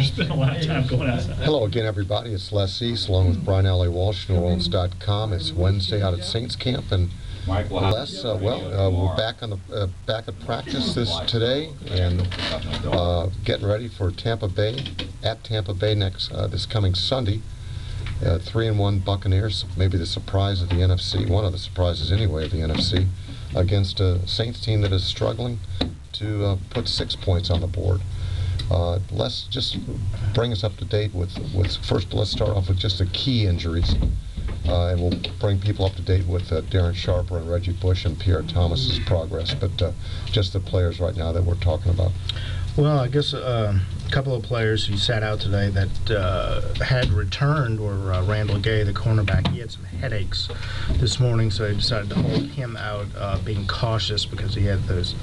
spend a lot of time going outside. Hello again, everybody. It's Les East, along with Brian Allee-Walsh, NewOrleans.com. It's Wednesday out at Saints Camp, and Les, we're back at practice today, and getting ready for Tampa Bay at Tampa Bay this coming Sunday. 3-1 Buccaneers, maybe the surprise of the NFC, one of the surprises anyway of the NFC, against a Saints team that is struggling to put 6 points on the board. Let's just bring us up to date with first. Let's start off with just the key injuries, and we'll bring people up to date with Darren Sharper and Reggie Bush and Pierre Thomas's progress. But just the players right now that we're talking about. Well, I guess a couple of players who sat out today that had returned were Randall Gay, the cornerback. He had some headaches this morning, so they decided to hold him out, being cautious because he had those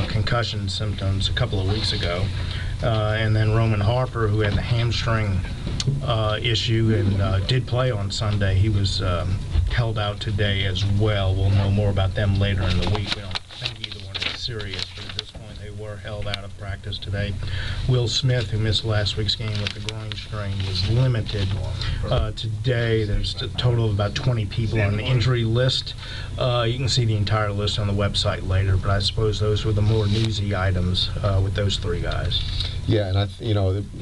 concussion symptoms a couple of weeks ago. And then Roman Harper, who had the hamstring issue and did play on Sunday, he was held out today as well. We'll know more about them later in the week. We don't think either one is serious, but at this point they were held out of practice today. Will Smith, who missed last week's game with the groin strain, was limited today. There's a total of about 20 people on the injury list. You can see the entire list on the website later, but I suppose those were the more newsy items with those three guys. Yeah, and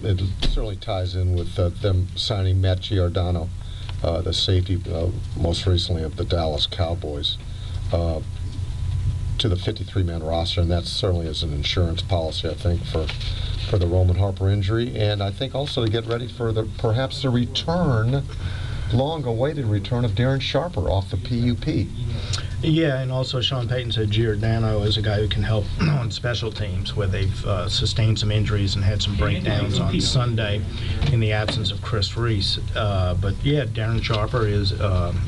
it certainly ties in with them signing Matt Giordano, the safety most recently of the Dallas Cowboys, to the 53-man roster, and that certainly is an insurance policy, I think, for the Roman Harper injury, and I think also to get ready for perhaps the return, long-awaited return of Darren Sharper off the PUP. Yeah, and also Sean Payton said Giordano is a guy who can help on special teams where they've sustained some injuries and had some breakdowns on Sunday in the absence of Chris Reese. But yeah, Darren Sharper is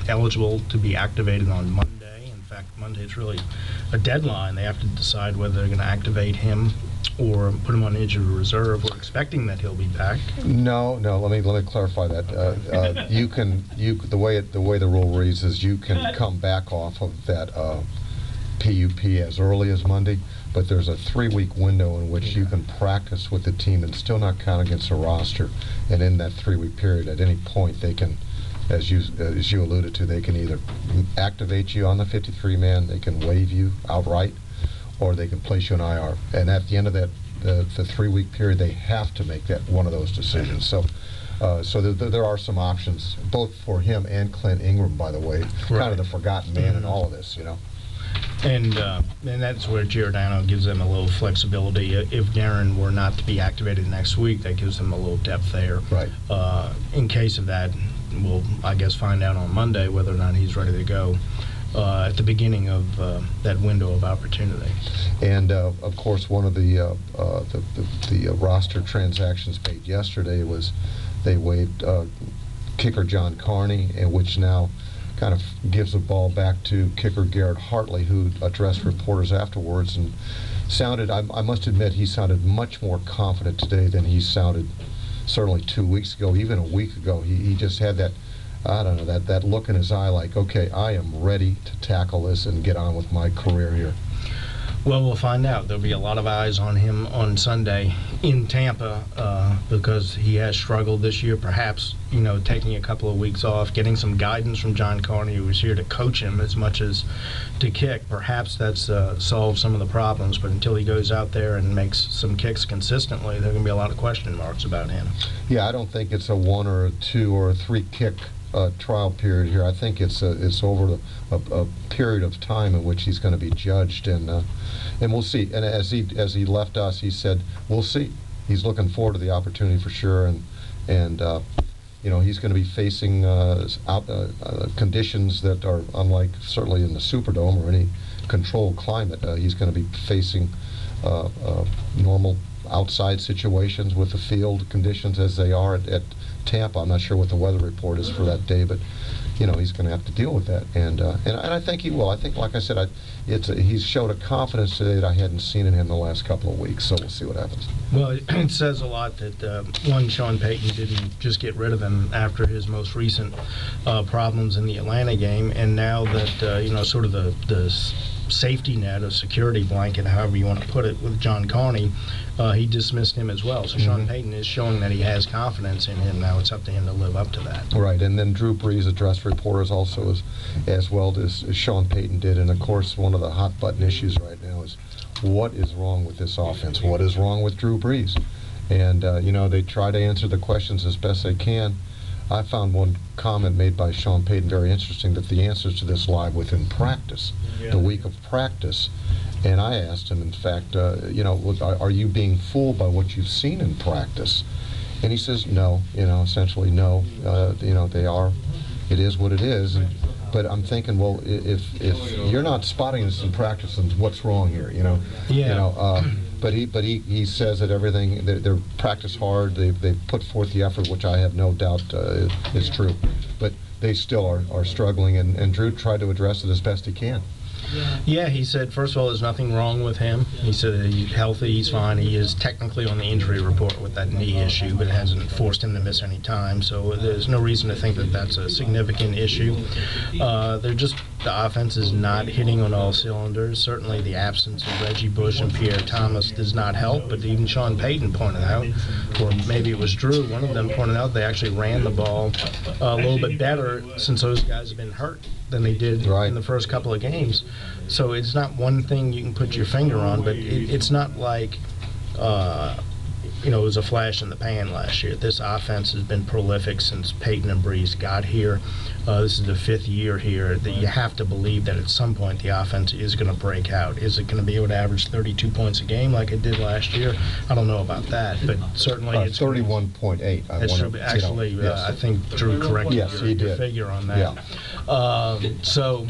eligible to be activated on Monday. In fact, Monday is really a deadline. They have to decide whether they're going to activate him or put him on injured reserve. We're expecting that he'll be back. No. Let me clarify that. The way the rule reads is you can come back off of that PUP as early as Monday, but there's a 3-week window in which you can practice with the team and still not count against the roster. And in that 3-week period, at any point, they can, as you alluded to, they can either activate you on the 53-man, they can waive you outright, or they can place you in IR. And at the end of that, the 3-week period, they have to make that one of those decisions. So there are some options, both for him and Clint Ingram, by the way, right. Kind of the forgotten man in all of this, you know. And that's where Giordano gives them a little flexibility. If Darren were not to be activated next week, that gives them a little depth there. Right. In case of that, we'll, I guess, find out on Monday whether or not he's ready to go at the beginning of that window of opportunity. And of course, one of the roster transactions made yesterday was they waived kicker John Carney, which now kind of gives the ball back to kicker Garrett Hartley, who addressed reporters afterwards and sounded, I must admit, he sounded much more confident today than he sounded certainly 2 weeks ago, even a week ago. He just had that, I don't know, that look in his eye like, okay, I am ready to tackle this and get on with my career here. Well, we'll find out. There'll be a lot of eyes on him on Sunday in Tampa because he has struggled this year, perhaps, taking a couple of weeks off, getting some guidance from John Carney, who was here to coach him as much as to kick. Perhaps that's solved some of the problems, but until he goes out there and makes some kicks consistently, there are going to be a lot of question marks about him. Yeah, I don't think it's a 1 or a 2 or a 3 kick trial period here. I think it's over a period of time in which he's going to be judged, and we'll see. And as he left us, he said, "We'll see." He's looking forward to the opportunity for sure, and he's going to be facing conditions that are unlike certainly in the Superdome or any controlled climate. He's going to be facing normal outside situations with the field conditions as they are at Tampa. I'm not sure what the weather report is for that day, but he's going to have to deal with that, and I think he will. I think, like I said, he's showed a confidence today that I hadn't seen in him the last couple of weeks. So we'll see what happens. Well, it says a lot that Sean Payton didn't just get rid of him after his most recent problems in the Atlanta game, and now that sort of the safety net, a security blanket, however you want to put it, with John Carney, he dismissed him as well. So Sean Payton is showing that he has confidence in him. Now it's up to him to live up to that. Right, and then Drew Brees addressed reporters also as well as Sean Payton did. And of course, one of the hot button issues right now is what is wrong with this offense? What is wrong with Drew Brees? And they try to answer the questions as best they can. I found one comment made by Sean Payton very interesting, that the answers to this lie within practice, the week of practice. And I asked him, in fact, are you being fooled by what you've seen in practice? And he says, no, essentially no. They are. It is what it is. But I'm thinking, well, if you're not spotting this in practice, then what's wrong here? But he says that everything, they're practice hard. They put forth the effort, which I have no doubt is true. But they still are struggling, and Drew tried to address it as best he can. Yeah, he said, first of all, there's nothing wrong with him. He said he's healthy, he's fine. He is technically on the injury report with that knee issue, but it hasn't forced him to miss any time. So there's no reason to think that that's a significant issue. The offense is not hitting on all cylinders. Certainly the absence of Reggie Bush and Pierre Thomas does not help, but even Sean Payton pointed out, or maybe it was Drew, one of them pointed out they actually ran the ball a little bit better since those guys have been hurt than they did in the first couple of games. So it's not one thing you can put your finger on, but it's not like it was a flash in the pan last year. This offense has been prolific since Peyton and Brees got here. This is the 5th year here. That you have to believe that at some point the offense is going to break out. Is it going to be able to average 32 points a game like it did last year? I don't know about that, but certainly it's 31.8. I think Drew corrected your figure on that. Yeah.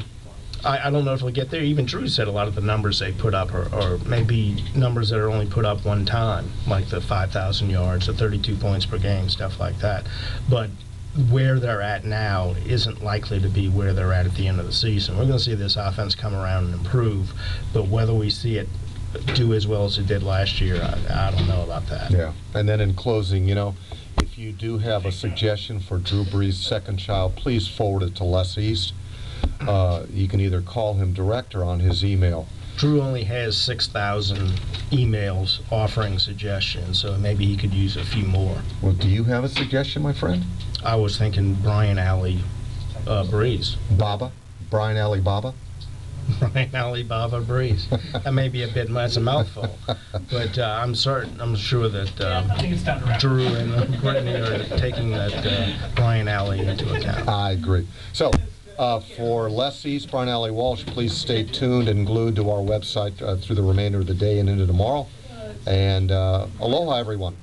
I don't know if we'll get there. Even Drew said a lot of the numbers they put up are maybe numbers that are only put up one time, like the 5,000 yards, the 32 points per game, stuff like that. But where they're at now isn't likely to be where they're at the end of the season. We're going to see this offense come around and improve, but whether we see it do as well as it did last year, I don't know about that. Yeah, and then in closing, if you do have a suggestion for Drew Brees' second child, please forward it to Les East. You can either call him direct or on his email. Drew only has 6,000 emails offering suggestions, so maybe he could use a few more. Well, do you have a suggestion, my friend? I was thinking Brian Brees. Brian Allee Baba? Brian Allee Baba Brees. That may be a bit much, a mouthful, but I'm sure that Drew and Brittany are taking that Brian Allee into account. I agree. So, for Les East, Brian Allee-Walsh, please stay tuned and glued to our website through the remainder of the day and into tomorrow. And aloha, everyone.